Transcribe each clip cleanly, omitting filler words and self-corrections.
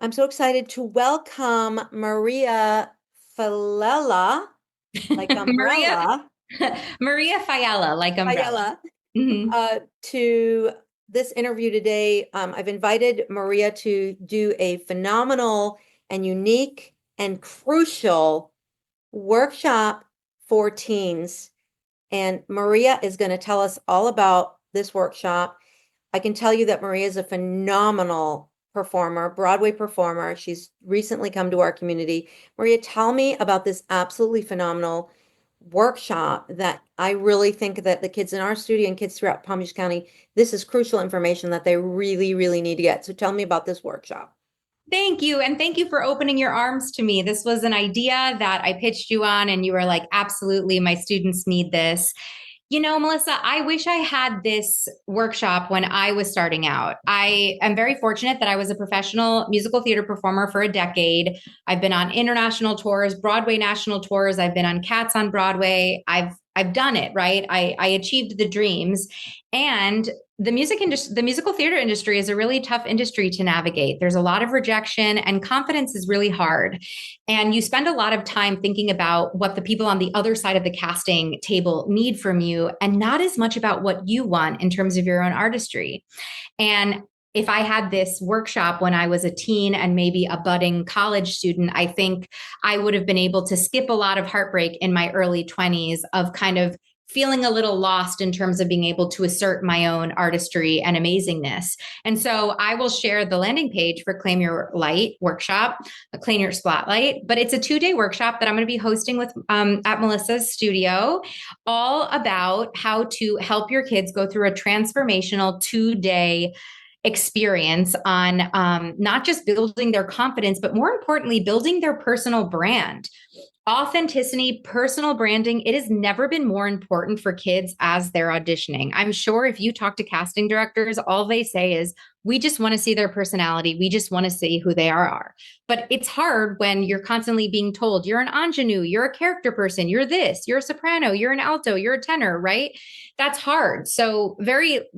I'm so excited to welcome Maria Failla, like Maria umbrella, Maria Failla, like umbrella. Failla, hmm to this interview today. I've invited Maria to do a phenomenal and unique and crucial workshop for teens. And Maria is going to tell us all about this workshop. I can tell you that Maria is a phenomenal performer, Broadway performer. She's recently come to our community. Maria, tell me about this absolutely phenomenal workshop that I really think that the kids in our studio and kids throughout Palm Beach County, this is crucial information that they really, really need to get. So tell me about this workshop. Thank you. And thank you for opening your arms to me. This was an idea that I pitched you on, and you were like, absolutely, my students need this. Melissa, I wish I had this workshop when I was starting out. I am very fortunate that I was a professional musical theater performer for a decade. I've been on international tours, Broadway national tours. I've been on Cats on Broadway. I've done it, right? I achieved the dreams. And the musical theater industry is a really tough industry to navigate. There's a lot of rejection, and confidence is really hard. And you spend a lot of time thinking about what the people on the other side of the casting table need from you, and not as much about what you want in terms of your own artistry. And if I had this workshop when I was a teen and maybe a budding college student, I think I would have been able to skip a lot of heartbreak in my early 20s of kind of feeling a little lost in terms of being able to assert my own artistry and amazingness. And so I will share the landing page for Claim Your Light workshop, Claim Your Spotlight, but it's a 2-day workshop that I'm going to be hosting with at Melissa's studio, all about how to help your kids go through a transformational 2-day experience on not just building their confidence, but more importantly, building their personal brand. Authenticity, personal branding, it has never been more important for kids as they're auditioning. I'm sure if you talk to casting directors, all they say is, we just want to see their personality. We just want to see who they are. But it's hard when you're constantly being told you're an ingenue, you're a character person, you're this, you're a soprano, you're an alto, you're a tenor, right? That's hard. So very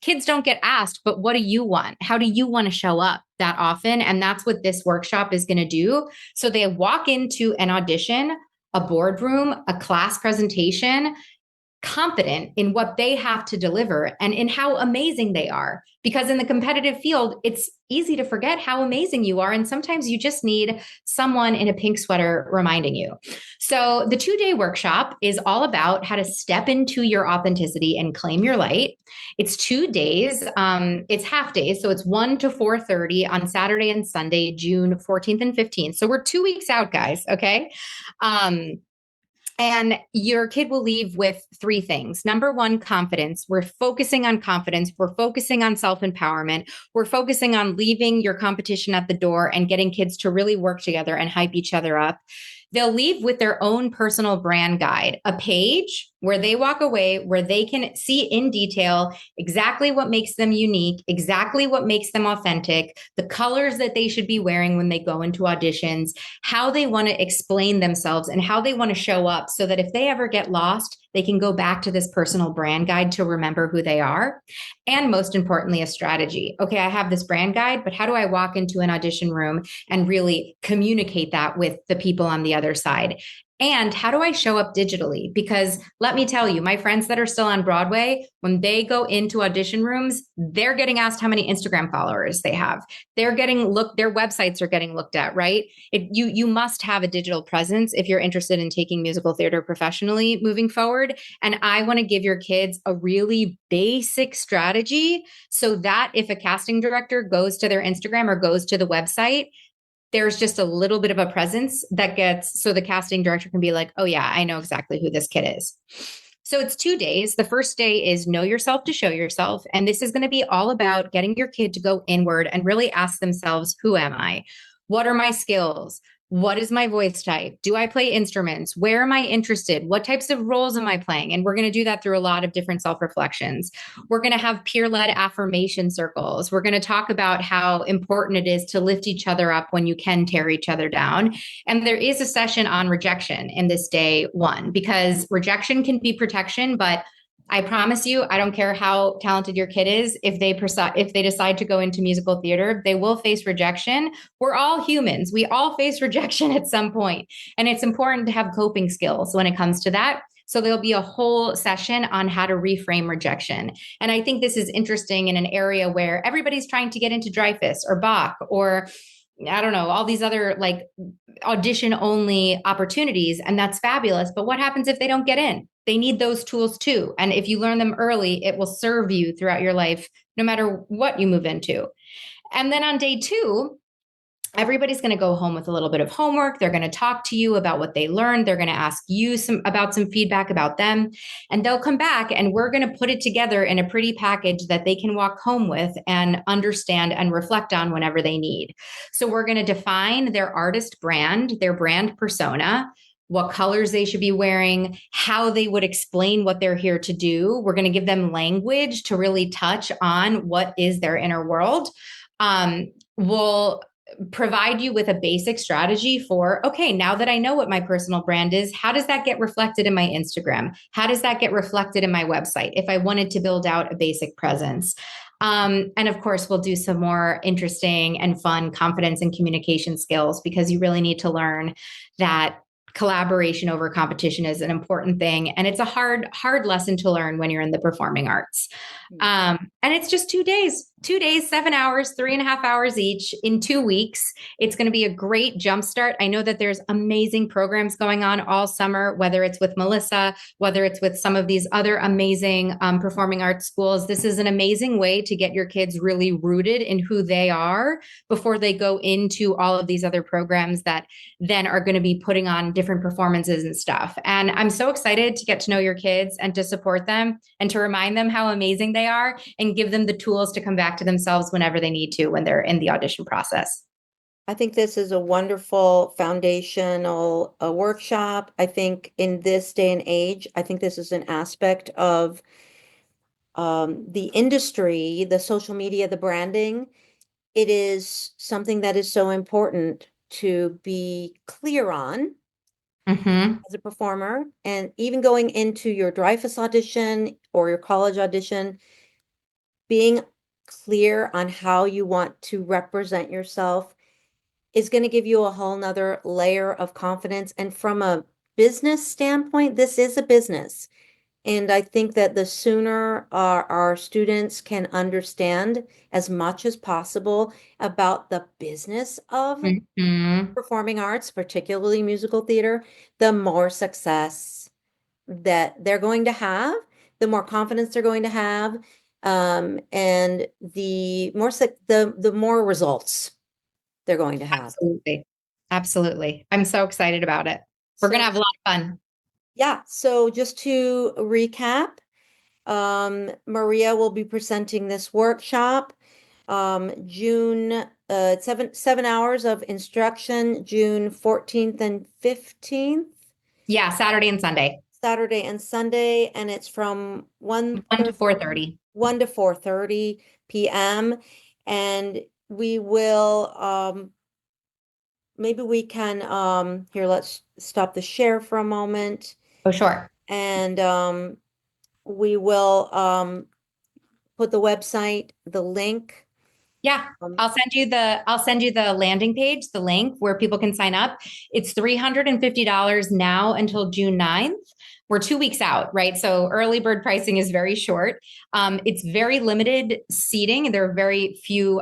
kids don't get asked, but what do you want? How do you want to show up that often? And that's what this workshop is going to do. So they walk into an audition, a boardroom, a class presentation, confident in what they have to deliver and in how amazing they are. Because in the competitive field, it's easy to forget how amazing you are. And sometimes you just need someone in a pink sweater reminding you. So the 2-day workshop is all about how to step into your authenticity and claim your light. It's 2 days. It's half days. So it's 1 to 4:30 on Saturday and Sunday, June 14th and 15th. So we're 2 weeks out, guys. Okay. And your kid will leave with 3 things. Number one, confidence. We're focusing on confidence. We're focusing on self-empowerment. We're focusing on leaving your competition at the door and getting kids to really work together and hype each other up. They'll leave with their own personal brand guide, a page where they walk away, where they can see in detail exactly what makes them unique, exactly what makes them authentic, the colors that they should be wearing when they go into auditions, how they want to explain themselves, and how they want to show up so that if they ever get lost, they can go back to this personal brand guide to remember who they are. And most importantly, a strategy. Okay, I have this brand guide, but how do I walk into an audition room and really communicate that with the people on the other side? And how do I show up digitally? Because let me tell you, my friends that are still on Broadway, when they go into audition rooms, they're getting asked how many Instagram followers they have. They're getting their websites are getting looked at, right? You must have a digital presence if you're interested in taking musical theater professionally moving forward. And I want to give your kids a really basic strategy so that if a casting director goes to their Instagram or goes to the website, there's just a little bit of a presence that gets, so the casting director can be like, oh yeah, I know exactly who this kid is. So it's 2 days. The first day is know yourself to show yourself. And this is going to be all about getting your kid to go inward and really ask themselves, who am I? What are my skills? What is my voice type? Do I play instruments? Where am I interested? What types of roles am I playing? And we're going to do that through a lot of different self-reflections. We're going to have peer-led affirmation circles. We're going to talk about how important it is to lift each other up when you can tear each other down. And there is a session on rejection in this day 1, because rejection can be protection, but I promise you, I don't care how talented your kid is. If they decide to go into musical theater, they will face rejection. We're all humans. We all face rejection at some point, and it's important to have coping skills when it comes to that. So there'll be a whole session on how to reframe rejection. And I think this is interesting in an area where everybody's trying to get into Dreyfus or Bach or I don't know, all these other like audition only opportunities. And that's fabulous. But what happens if they don't get in? They need those tools too. And if you learn them early, it will serve you throughout your life, no matter what you move into. And then on day two, everybody's going to go home with a little bit of homework. They're going to talk to you about what they learned. They're going to ask you some feedback about them, and they'll come back and we're going to put it together in a pretty package that they can walk home with and understand and reflect on whenever they need. So we're going to define their artist brand, their brand persona, what colors they should be wearing, how they would explain what they're here to do. We're going to give them language to really touch on what is their inner world. We'll provide you with a basic strategy for, okay, now that I know what my personal brand is, how does that get reflected in my Instagram? How does that get reflected in my website if I wanted to build out a basic presence? And of course, we'll do some more interesting and fun confidence and communication skills, because you really need to learn that collaboration over competition is an important thing. And it's a hard lesson to learn when you're in the performing arts. And it's just 2 days, 7 hours, 3.5 hours each in 2 weeks. It's going to be a great jumpstart. I know that there's amazing programs going on all summer, whether it's with Melissa, whether it's with some of these other amazing performing arts schools. This is an amazing way to get your kids really rooted in who they are before they go into all of these other programs that then are going to be putting on different performances and stuff. And I'm so excited to get to know your kids and to support them and to remind them how amazing they are and give them the tools to come back to themselves whenever they need to when they're in the audition process. I think this is a wonderful foundational workshop. I think in this day and age, I think this is an aspect of the industry, the social media, the branding. It is something that is so important to be clear on Mm-hmm. as a performer. And even going into your Dreyfus audition or your college audition, being clear on how you want to represent yourself is going to give you a whole nother layer of confidence. And from a business standpoint, this is a business. And I think that the sooner our students can understand as much as possible about the business of Mm-hmm. performing arts, particularly musical theater, the more success that they're going to have, the more confidence they're going to have, and the more results they're going to have. Absolutely. Absolutely. I'm so excited about it. We're going So to have a lot of fun. yeah, so just to recap, Maria will be presenting this workshop, June, 7 hours of instruction, June 14th and 15th, Yeah, Saturday and Sunday, Saturday and Sunday, and it's from 1 to 4:30. 1 to 4:30 p.m. And we will, maybe we can, here, let's stop the share for a moment. Oh, sure. And we will put the website, the link. Yeah, Um, I'll send you the landing page, the link where people can sign up. It's $350 now until June 9th. We're 2 weeks out, right? So early bird pricing is very short. It's very limited seating. There are very few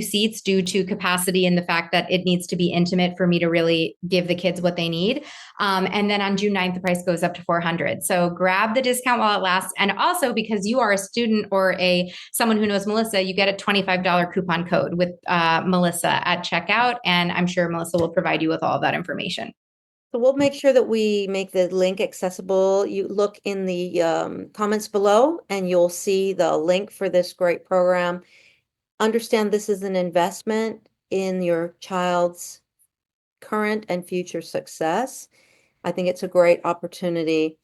seats due to capacity and the fact that it needs to be intimate for me to really give the kids what they need. And then on June 9th, the price goes up to $400. So grab the discount while it lasts. And also because you are a student or someone who knows Melissa, you get a $25 coupon code with Melissa at checkout. And I'm sure Melissa will provide you with all of that information. So we'll make sure that we make the link accessible. You look in the comments below and you'll see the link for this great program. Understand this is an investment in your child's current and future success. I think it's a great opportunity.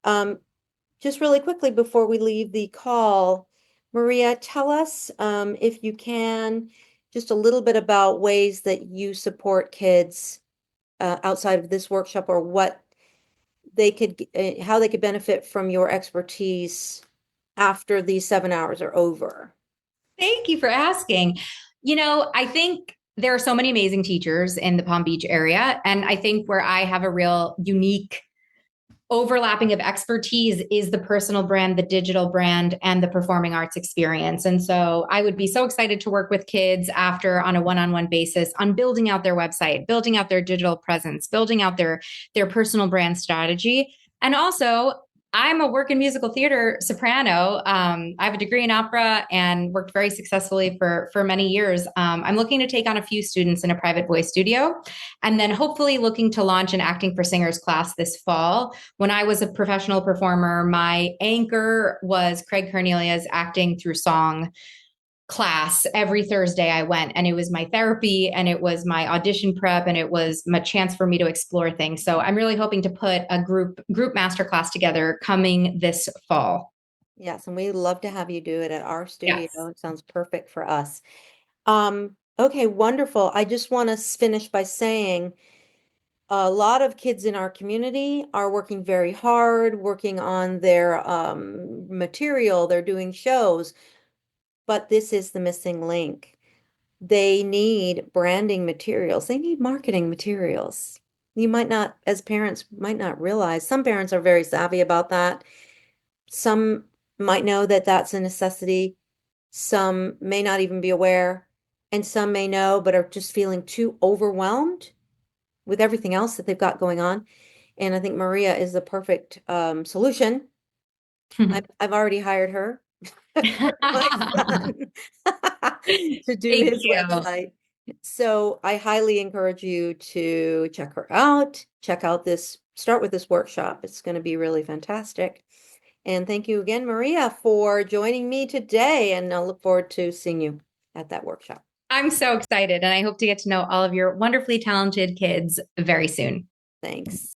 Just really quickly before we leave the call, Maria, tell us, if you can, just a little bit about ways that you support kids outside of this workshop, or what how they could benefit from your expertise after these 7 hours are over. Thank you for asking. I think there are so many amazing teachers in the Palm Beach area. And I think where I have a real unique overlapping of expertise is the personal brand, the digital brand, and the performing arts experience. And so I would be so excited to work with kids after on a one-on-one basis on building out their website, building out their digital presence, building out their personal brand strategy. And also, I'm a work in musical theater soprano. I have a degree in opera and worked very successfully for many years. I'm looking to take on a few students in a private voice studio, and then hopefully looking to launch an acting for singers class this fall. When I was a professional performer, my anchor was Craig Cornelia's Acting Through Song class. Every Thursday I went, and it was my therapy and it was my audition prep and it was my chance for me to explore things. So I'm really hoping to put a group masterclass together coming this fall. Yes, and we'd love to have you do it at our studio. Yes. It sounds perfect for us. Okay, wonderful. I just want to finish by saying a lot of kids in our community are working very hard, working on their material, they're doing shows, but this is the missing link. They need branding materials, they need marketing materials. You might not, as parents, might not realize, some parents are very savvy about that. Some might know that that's a necessity. Some may not even be aware, and some may know, but are just feeling too overwhelmed with everything else that they've got going on. And I think Maria is the perfect solution. I've already hired her for my son to do Thank his you. website. So I highly encourage you to check her out, check out this, start with this workshop. It's going to be really fantastic. And thank you again, Maria, for joining me today. And I look forward to seeing you at that workshop. I'm so excited, and I hope to get to know all of your wonderfully talented kids very soon. Thanks.